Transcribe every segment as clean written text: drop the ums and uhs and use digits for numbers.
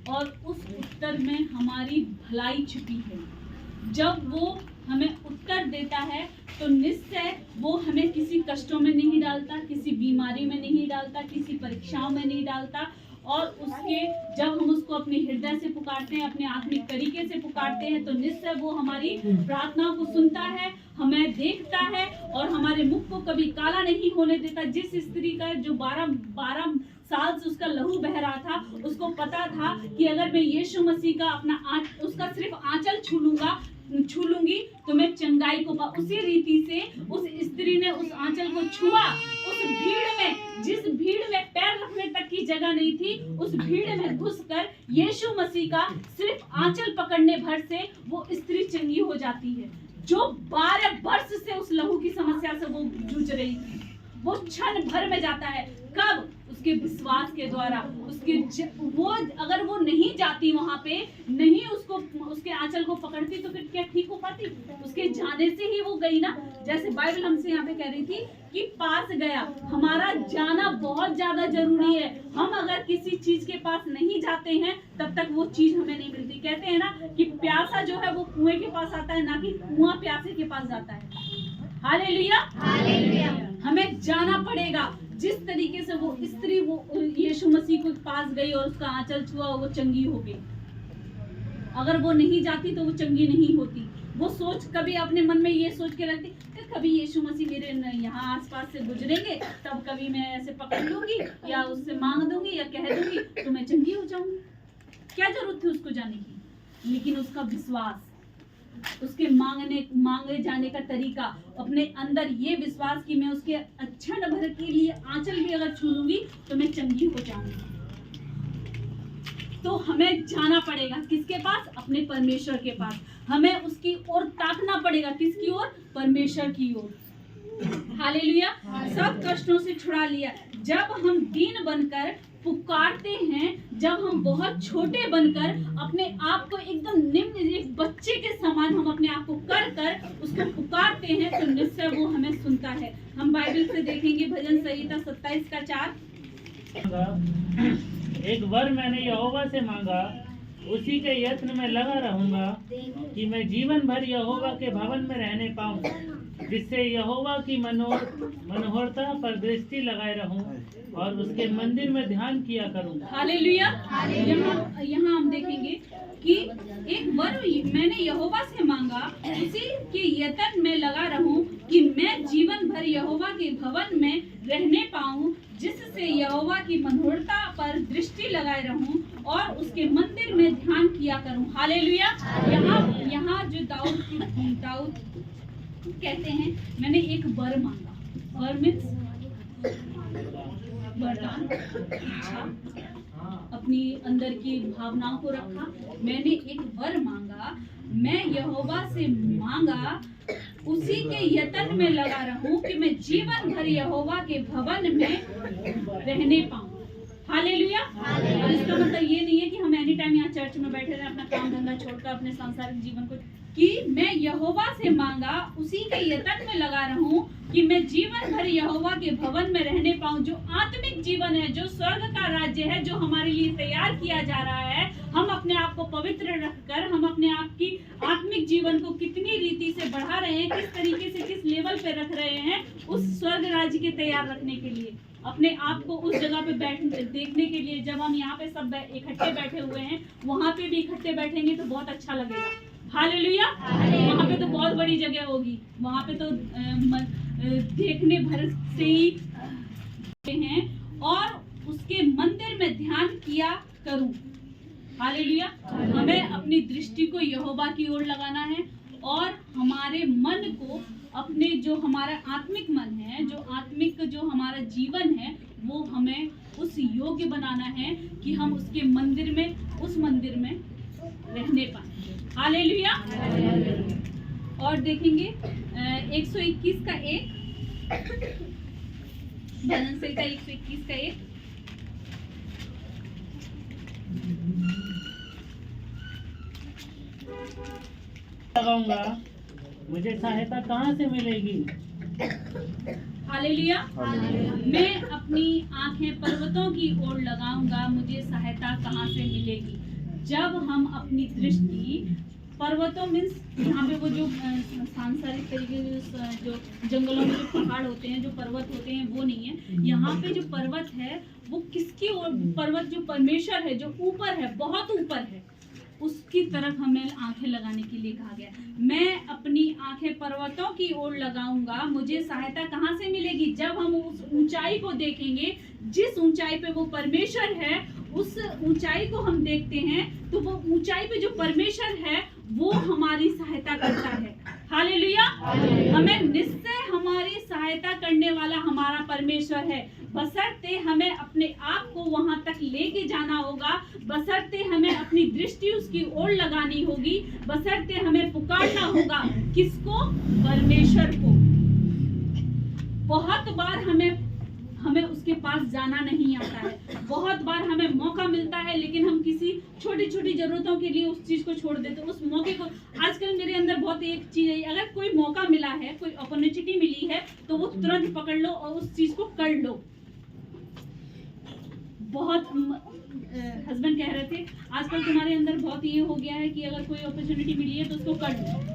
और उस उत्तर में हमारी भलाई छिपी है। जब वो हमें उत्तर देता है तो निश्चय वो हमें किसी कष्टों में नहीं डालता, किसी बीमारी में नहीं डालता, किसी परीक्षाओं में नहीं डालता। और उसके जब हम उसको अपने हृदय से पुकारते हैं, अपने आत्मिक तरीके से पुकारते हैं, तो निश्चय वो हमारी प्रार्थना को सुनता है, हमें देखता है और हमारे मुख को कभी काला नहीं होने देता। जिस स्त्री का जो 12 साल से उसका लहू बह रहा था, उसको पता था कि अगर मैं यीशु मसीह का उसका सिर्फ आंचल छू लूंगी तो मैं चंगाई को उसी रीति से उस स्त्री ने उस आंचल को छुआ। उस भीड़ में, जिस भीड़ में पैर रखने तक की जगह नहीं थी, उस भीड़ में घुसकर यीशु मसीह का सिर्फ आंचल पकड़ने भर से वो स्त्री चंगी हो जाती है। जो 12 वर्ष से उस लहू की समस्या से वो जूझ रही थी, वो क्षण भर में जाता है। कब? उसके विश्वास के द्वारा। वो अगर वो नहीं जाती वहां पे, नहीं उसके आंचल को पकड़ती, तो फिर क्या ठीक हो पाती? उसके जाने से ही वो गई ना। जैसे बाइबल हमसे यहाँ पे कह रही थी कि पास गया। हमारा जाना बहुत ज्यादा जरूरी है। हम अगर किसी चीज के पास नहीं जाते हैं तब तक वो चीज हमें नहीं मिलती। कहते हैं ना कि प्यासा जो है वो कुएं के पास आता है, ना कि कुआं प्यासे के पास जाता है। Hallelujah, hallelujah. हमें जाना पड़ेगा। जिस तरीके से वो स्त्री वो यीशु मसीह के पास गई और उसका आंचल छुआ, वो चंगी हो गई। अगर वो नहीं जाती तो वो चंगी नहीं होती। वो कभी अपने मन में ये सोच के रखती, कभी यीशु मसीह मेरे यहाँ आसपास से गुजरेंगे तब कभी मैं ऐसे पकड़ लूंगी या उससे मांग दूंगी या कह दूंगी तो मैं चंगी हो जाऊंगी। क्या जरूरत थी उसको जाने की? लेकिन उसका विश्वास, उसके मांगे जाने का तरीका, अपने अंदर ये विश्वास कि मैं उसके क्षण भर के लिए आंचल भी अगर छू लूंगी तो मैं चंगी हो जाऊंगी। तो हमें जाना पड़ेगा किसके पास? अपने परमेश्वर के पास। हमें उसकी ओर ताकना पड़ेगा। किसकी ओर? परमेश्वर की ओर। हालेलुया। सब कष्टों से छुड़ा लिया। जब हम दीन बनकर पुकारते हैं, जब हम बहुत छोटे बनकर अपने आप को एकदम निम्न, एक बच्चे के समान हम अपने आप को कर उसको पुकारते हैं, तो निश्चय वो हमें सुनता है। हम बाइबल से देखेंगे भजन संहिता 27 का 4। एक वर मैंने यहोवा से मांगा, उसी के यत्न में लगा रहूंगा कि मैं जीवन भर यहोवा के भवन में रहने पाऊं, जिससे यहोवा की मनोहरता पर दृष्टि लगाए रहूं और उसके मंदिर में ध्यान किया करूं। हालेलुया। यहाँ हम देखेंगे कि एक वर मैंने यहोवा से मांगा, उसी के यत्न में लगा रहूं कि मैं जीवन भर यहोवा के भवन में रहने पाऊं, जिससे यहोवा की मनोहरता पर दृष्टि लगाए रहूं और उसके मंदिर में ध्यान किया करूं। हालेलुया। यहाँ जो दाऊद कहते हैं, मैंने एक वर मांगा। वर मीन्स वरदान, इच्छा, अपनी अंदर की भावनाओं को रखा। मैंने एक वर मांगा, मैं यहोवा से मांगा, उसी के यत्न में लगा रहूं कि मैं जीवन भर यहोवा के भवन में रहने पाऊं। हालेलुया। और इसका मतलब ये नहीं है कि हम एनी टाइम यहाँ चर्च में बैठे रहे, अपना काम धंधा छोड़कर अपने सांसारिक जीवन को, कि मैं यहोवा से मांगा, उसी के यत्न में लगा रहूं कि मैं जीवन भर यहोवा के भवन में रहने पाऊं। जो आत्मिक जीवन है, जो स्वर्ग का राज्य है, जो हमारे लिए तैयार किया जा रहा है, हम अपने आप को पवित्र रखकर हम अपने आप की आत्मिक जीवन को कितनी रीति से बढ़ा रहे हैं, किस तरीके से, किस लेवल पे रख रहे हैं, उस स्वर्ग राज्य के तैयार रखने के लिए, अपने आप को उस जगह पे देखने के लिए। जब हम यहाँ पे सब इकट्ठे बैठे हुए हैं, वहाँ पे भी इकट्ठे बैठेंगे तो बहुत अच्छा लगेगा। हालेलुया। वहाँ पे तो बहुत बड़ी जगह होगी, वहाँ पे तो देखने भर से ही हैं और उसके मंदिर में ध्यान किया करूं। हालेलुया। हमें अपनी दृष्टि को यहोवा की ओर लगाना है और हमारे मन को, अपने जो हमारा आत्मिक मन है, जो हमारा जीवन है, वो हमें उस योग्य बनाना है कि हम उसके मंदिर में, उस मंदिर में रहने पाए। हालेलुया। और देखेंगे 121 का 1, भजन संहिता 121 का 1। लगाऊंगा, मुझे सहायता कहाँ से मिलेगी? हालेलुया। मैं अपनी आंखें पर्वतों की ओर लगाऊंगा, मुझे सहायता कहाँ से मिलेगी? जब हम अपनी दृष्टि पर्वतों मीन्स यहाँ पे वो जो सांसारिक तरीके से जो जंगलों में जो पहाड़ होते हैं, जो पर्वत होते हैं, वो नहीं है। यहाँ पे जो पर्वत है वो किसकी ओर, पर्वत जो परमेश्वर है, जो ऊपर है, बहुत ऊपर है, उसकी तरफ हमें आंखें लगाने के लिए कहा गया। मैं अपनी आंखें पर्वतों की ओर लगाऊंगा, मुझे सहायता कहाँ से मिलेगी? जब हम उस ऊंचाई को देखेंगे, जिस ऊंचाई पे वो परमेश्वर है, उस ऊंचाई को हम देखते हैं, तो वो ऊंचाई पे जो परमेश्वर है वो हमारी सहायता करता है। हालेलुया। हमें निश्चय हमारी सहायता करने वाला हमारा परमेश्वर है, बशर्ते हमें अपने आप को वहां तक लेके जाना होगा, बशर्ते हमें अपनी दृष्टि उसकी ओर लगानी होगी, बशर्ते हमें पुकारना होगा। किसको? परमेश्वर को। बहुत बार हमें उसके पास जाना नहीं आता है, बहुत बार हमें मौका मिलता है, लेकिन हम किसी छोटी छोटी जरूरतों के लिए उस चीज को छोड़ देते हैं। उस मौके को, आजकल मेरे अंदर बहुत एक चीज है, अगर कोई मौका मिला है, कोई अपॉर्चुनिटी मिली है, तो वो तुरंत पकड़ लो और उस चीज को कर लो। बहुत हस्बैंड कह रहे थे आजकल तुम्हारे अंदर बहुत ये हो गया है कि अगर कोई अपॉर्चुनिटी मिली है तो उसको कर लो।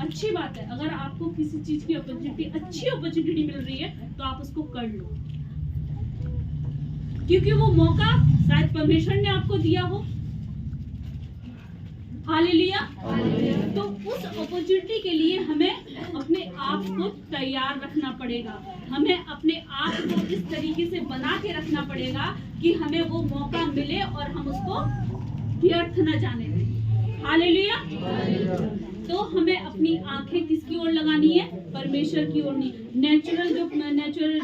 अच्छी बात है, अगर आपको किसी चीज की अपॉर्चुनिटी, अच्छी अपॉर्चुनिटी मिल रही है तो आप उसको कर लो, क्योंकि वो मौका शायद परमेश्वर ने आपको दिया हो। हालेलुया। तो उस अपॉर्चुनिटी के लिए हमें अपने आप को तैयार रखना पड़ेगा, हमें अपने आप को इस तरीके से बना के रखना पड़ेगा कि हमें वो मौका मिले और हम उसको व्यर्थ न जाने दें। हालेलुया। तो हमें अपनी आंखें किसकी ओर लगानी है? परमेश्वर की ओर नहीं। नेचुरल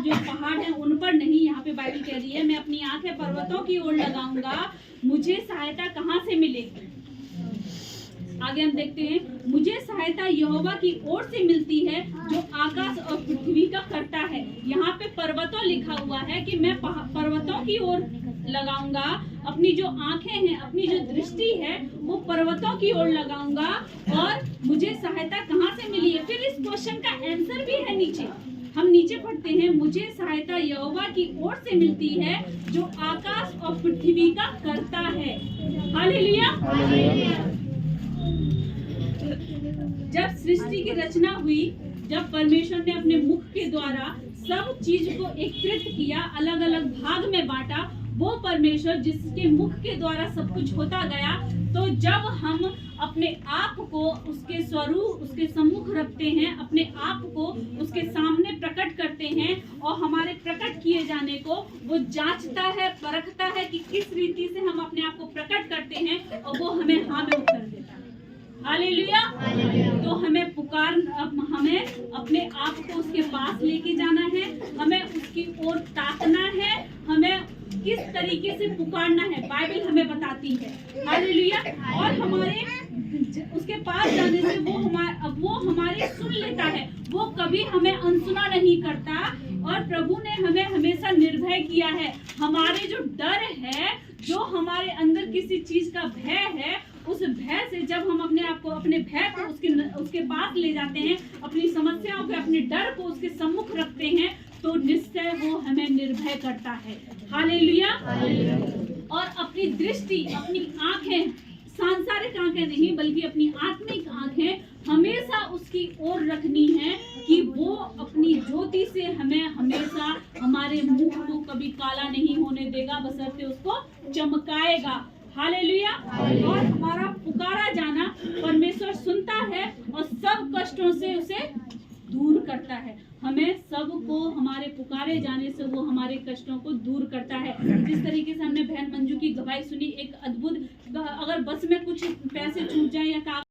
जो पहाड़ है उन पर नहीं। यहाँ पे बाइबल कह रही है मैं अपनी आंखें पर्वतों की ओर लगाऊंगा, मुझे सहायता कहाँ से मिलेगी? आगे हम देखते हैं, मुझे सहायता यहोवा की ओर से मिलती है जो आकाश और पृथ्वी का करता है। यहाँ पे पर्वतों लिखा हुआ है कि मैं पर्वतों की ओर लगाऊंगा, अपनी जो आंखें हैं, अपनी जो दृष्टि है वो पर्वतों की ओर लगाऊंगा, और मुझे सहायता कहाँ से मिली है? फिर इस क्वेश्चन का आंसर भी है नीचे, हम नीचे पढ़ते हैं, मुझे सहायता यहोवा की ओर से मिलती है जो आकाश और पृथ्वी का करता है। हालेलुया। जब सृष्टि की रचना हुई, जब परमेश्वर ने अपने मुख के द्वारा सब चीज को एकत्रित किया, अलग अलग भाग में बांटा, वो परमेश्वर जिसके मुख के द्वारा सब कुछ होता गया, तो जब हम अपने आप को उसके स्वरूप, उसके सम्मुख रखते हैं, अपने आप को उसके सामने प्रकट करते हैं, और हमारे प्रकट किए जाने को वो जांचता है, परखता है कि किस रीति से हम अपने आप को प्रकट करते हैं, और वो हमें हाँ में उत्तर देता है। हालेलुया। तो हमें हमें अपने आप को उसके पास लेके जाना है, हमें उसकी ओर ताकना है, हमें किस तरीके से पुकारना है बाइबल हमें बताती है। हालेलुया। और हमारे उसके पास जाने से वो हमारी सुन लेता है, वो कभी हमें अनसुना नहीं करता। और प्रभु ने हमें हमेशा निर्भय किया है। हमारे जो डर है, जो हमारे अंदर किसी चीज का भय है, उस भय से जब हम अपने आप को, अपने भय को उसके पास ले जाते हैं, अपनी समस्याओं को, अपने डर को उसके सम्मुख रखते हैं, तो निश्चय वो हमें निर्भय करता है। हालेलुया। और अपनी दृष्टि, अपनी आंखें, सांसारिक आंखें नहीं बल्कि अपनी आत्मिक आंखें हमेशा उसकी ओर रखनी है कि वो अपनी ज्योति से हमें हमेशा, हमारे मुख को कभी काला नहीं होने देगा, बशर्ते उसको चमकाएगा। हालेलुया। और हमारा पुकारा जाना परमेश्वर सुनता है और सब कष्टों से उसे दूर करता है। हमें सबको हमारे पुकारे जाने से वो हमारे कष्टों को दूर करता है। जिस तरीके से हमने बहन मंजू की गवाही सुनी, एक अद्भुत, अगर बस में कुछ पैसे छूट जाए या